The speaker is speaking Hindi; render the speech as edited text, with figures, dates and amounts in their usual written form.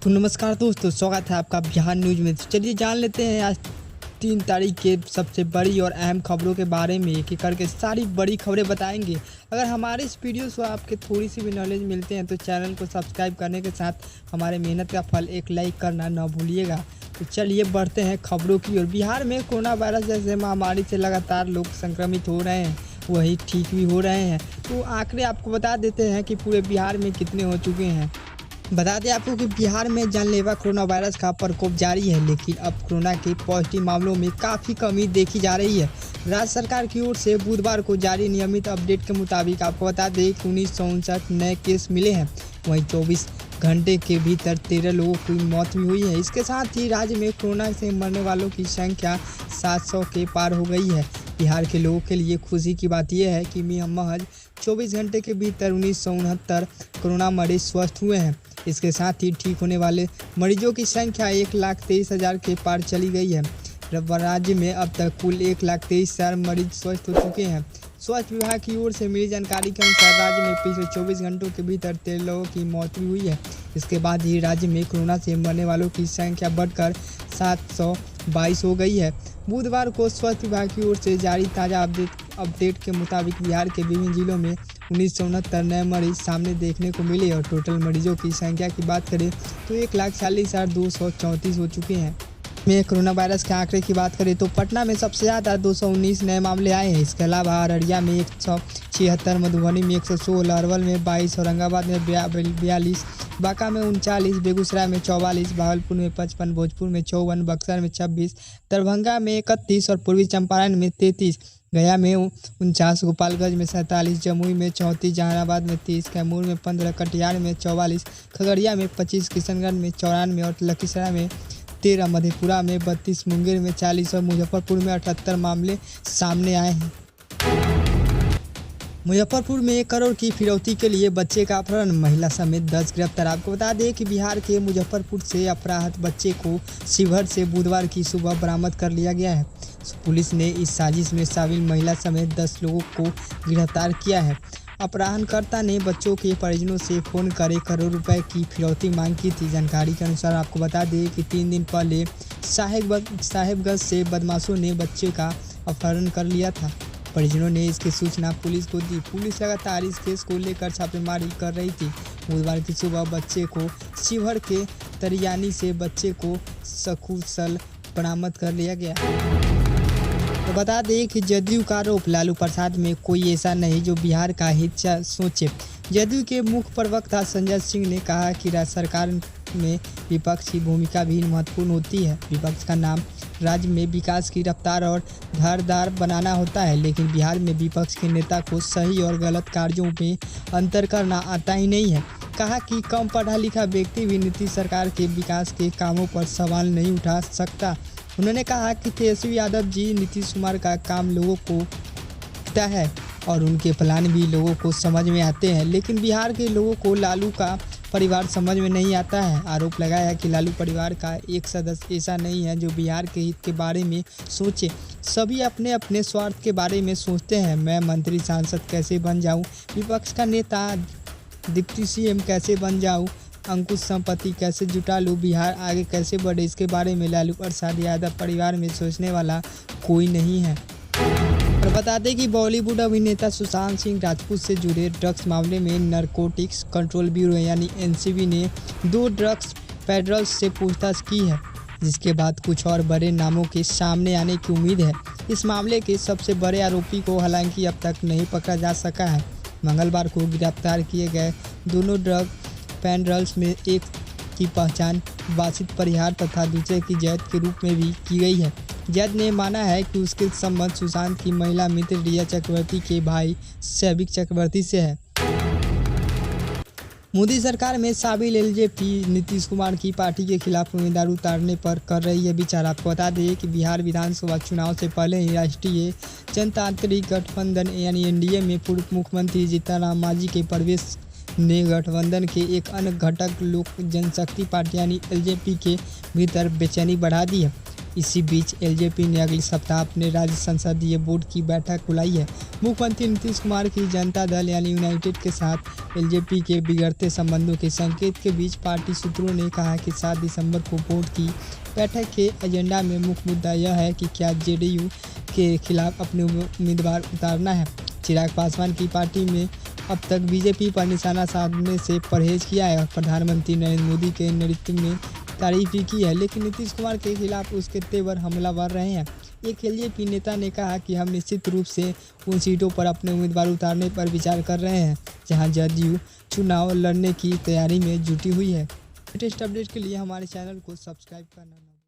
तो नमस्कार दोस्तों, स्वागत है आपका बिहार न्यूज में। तो चलिए जान लेते हैं आज 3 तारीख के सबसे बड़ी और अहम खबरों के बारे में। एक एक करके सारी बड़ी खबरें बताएंगे। अगर हमारे इस वीडियो से आपके थोड़ी सी भी नॉलेज मिलते हैं तो चैनल को सब्सक्राइब करने के साथ हमारे मेहनत का फल एक लाइक करना ना भूलिएगा। तो चलिए बढ़ते हैं खबरों की ओर। बिहार में कोरोना वायरस जैसे महामारी से लगातार लोग संक्रमित हो रहे हैं, वही ठीक भी हो रहे हैं। तो आंकड़े आपको बता देते हैं कि पूरे बिहार में कितने हो चुके हैं। बता दें आपको कि बिहार में जानलेवा कोरोना वायरस का प्रकोप जारी है, लेकिन अब कोरोना के पॉजिटिव मामलों में काफ़ी कमी देखी जा रही है। राज्य सरकार की ओर से बुधवार को जारी नियमित अपडेट के मुताबिक आपको बता दें कि 1959 नए केस मिले हैं। वहीं 24 घंटे के भीतर 13 लोगों की मौत भी हुई है। इसके साथ ही राज्य में कोरोना से मरने वालों की संख्या 700 के पार हो गई है। बिहार के लोगों के लिए खुशी की बात यह है कि महज 24 घंटे के भीतर 1969 कोरोना मरीज स्वस्थ हुए हैं। इसके साथ ही ठीक होने वाले मरीजों की संख्या 1,23,000 के पार चली गई है। राज्य में अब तक कुल 1,23,000 मरीज स्वस्थ हो चुके हैं। स्वास्थ्य विभाग की ओर से मिली जानकारी के अनुसार राज्य में पिछले 24 घंटों के भीतर 13 लोगों की मौत भी हुई है। इसके बाद ही राज्य में कोरोना से मरने वालों की संख्या बढ़कर 722 हो गई है। बुधवार को स्वास्थ्य विभाग की ओर से जारी ताज़ा अपडेट के मुताबिक बिहार के विभिन्न जिलों में 1969 नए मरीज सामने देखने को मिले और टोटल मरीजों की संख्या की बात करें तो 1,40,234 हो चुके हैं। में कोरोना वायरस के आंकड़े की बात करें तो पटना में सबसे ज़्यादा 219 नए मामले आए हैं। इसके अलावा अररिया में 176, मधुबनी में 116, अरवल में 22, औरंगाबाद में 42, बांका में 39, बेगूसराय में 44, भागलपुर में 55, भोजपुर में 54, बक्सर में 26, दरभंगा में 31 और पूर्वी चंपारण में 33, गया में 49, गोपालगंज में 47, जमुई में 34, जहानाबाद में 30, कैमूर में 15, कटिहार में 44, खगड़िया में 25, किशनगंज में 94 और लखीसराय में 13, मधेपुरा में 32, मुंगेर में 40 और मुजफ्फरपुर में 78 मामले सामने आए हैं। मुजफ्फरपुर में 1 करोड़ की फिरौती के लिए बच्चे का अपहरण, महिला समेत 10 गिरफ्तार। आपको बता दें कि बिहार के मुजफ्फरपुर से अपहृत बच्चे को शिवहर से बुधवार की सुबह बरामद कर लिया गया है। पुलिस ने इस साजिश में शामिल महिला समेत 10 लोगों को गिरफ्तार किया है। अपहरणकर्ता ने बच्चों के परिजनों से फ़ोन कर 1 करोड़ रुपए की फिरौती मांग की थी। जानकारी के अनुसार आपको बता दें कि 3 दिन पहले साहेबगंज से बदमाशों ने बच्चे का अपहरण कर लिया था। परिजनों ने इसकी सूचना पुलिस को दी। पुलिस लगातार इस केस को लेकर छापेमारी कर रही थी। बुधवार की सुबह बच्चे को शिवहर के तरियानी से बच्चे को सकुशल बरामद कर लिया गया। तो बता दें कि जदयू का आरोप, लालू प्रसाद में कोई ऐसा नहीं जो बिहार का हित सोचे। जदयू के मुख्य प्रवक्ता संजय सिंह ने कहा कि राज्य सरकार में विपक्ष की भूमिका भी महत्वपूर्ण होती है। विपक्ष का नाम राज्य में विकास की रफ्तार और धारदार बनाना होता है, लेकिन बिहार में विपक्ष के नेता को सही और गलत कार्यों में अंतर करना आता ही नहीं है। कहा कि कम पढ़ा लिखा व्यक्ति भी नीतीश सरकार के विकास के कामों पर सवाल नहीं उठा सकता। उन्होंने कहा कि तेजस्वी यादव जी नीतीश कुमार का काम लोगों को दिखता है और उनके प्लान भी लोगों को समझ में आते हैं, लेकिन बिहार के लोगों को लालू का परिवार समझ में नहीं आता है। आरोप लगाया कि लालू परिवार का एक सदस्य ऐसा नहीं है जो बिहार के हित के बारे में सोचे। सभी अपने अपने स्वार्थ के बारे में सोचते हैं। मैं मंत्री सांसद कैसे बन जाऊं, विपक्ष का नेता डिप्टी सीएम कैसे बन जाऊं, अंकुश संपत्ति कैसे जुटा लूँ, बिहार आगे कैसे बढ़े, इसके बारे में लालू प्रसाद यादव परिवार में सोचने वाला कोई नहीं है। और बता दें कि बॉलीवुड अभिनेता सुशांत सिंह राजपूत से जुड़े ड्रग्स मामले में नारकोटिक्स कंट्रोल ब्यूरो यानी एनसीबी ने 2 ड्रग्स पेडलर्स से पूछताछ की है, जिसके बाद कुछ और बड़े नामों के सामने आने की उम्मीद है। इस मामले के सबसे बड़े आरोपी को हालांकि अब तक नहीं पकड़ा जा सका है। मंगलवार को गिरफ्तार किए गए दोनों ड्रग पेडलर्स में एक की पहचान वासित परिहार तथा दूसरे की जैद के रूप में भी की गई है। जैद ने माना है कि उसके संबंध सुशांत की महिला मित्र रिया चक्रवर्ती के भाई सैविक चक्रवर्ती से है। मोदी सरकार में शामिल एलजेपी नीतीश कुमार की पार्टी के खिलाफ उम्मीदवार उतारने पर कर रही है विचार। आपको बता दें कि बिहार विधानसभा चुनाव से पहले ही राष्ट्रीय जनतांत्रिक गठबंधन यानी एनडीए में पूर्व मुख्यमंत्री जीतन राम मांझी के प्रवेश ने गठबंधन के एक अन्य घटक लोक जनशक्ति पार्टी यानी एलजेपी के भीतर बेचैनी बढ़ा दी है। इसी बीच एलजेपी ने अगले सप्ताह अपने राज्य संसदीय बोर्ड की बैठक बुलाई है। मुख्यमंत्री नीतीश कुमार की जनता दल यानी यूनाइटेड के साथ एलजेपी के बिगड़ते संबंधों के संकेत के बीच पार्टी सूत्रों ने कहा कि 7 दिसंबर को बोर्ड की बैठक के एजेंडा में मुख्य मुद्दा यह है कि क्या जेडीयू के खिलाफ अपने उम्मीदवार उतारना है। चिराग पासवान की पार्टी में अब तक बीजेपी पर निशाना साधने से परहेज किया है और प्रधानमंत्री नरेंद्र मोदी के नेतृत्व में तारीफ भी की है, लेकिन नीतीश कुमार के खिलाफ उसके तेवर हमलावर रहे हैं। एक एलजेपी नेता ने कहा कि हम निश्चित रूप से उन सीटों पर अपने उम्मीदवार उतारने पर विचार कर रहे हैं जहां जदयू चुनाव लड़ने की तैयारी में जुटी हुई है। लेटेस्ट अपडेट के लिए हमारे चैनल को सब्सक्राइब करना।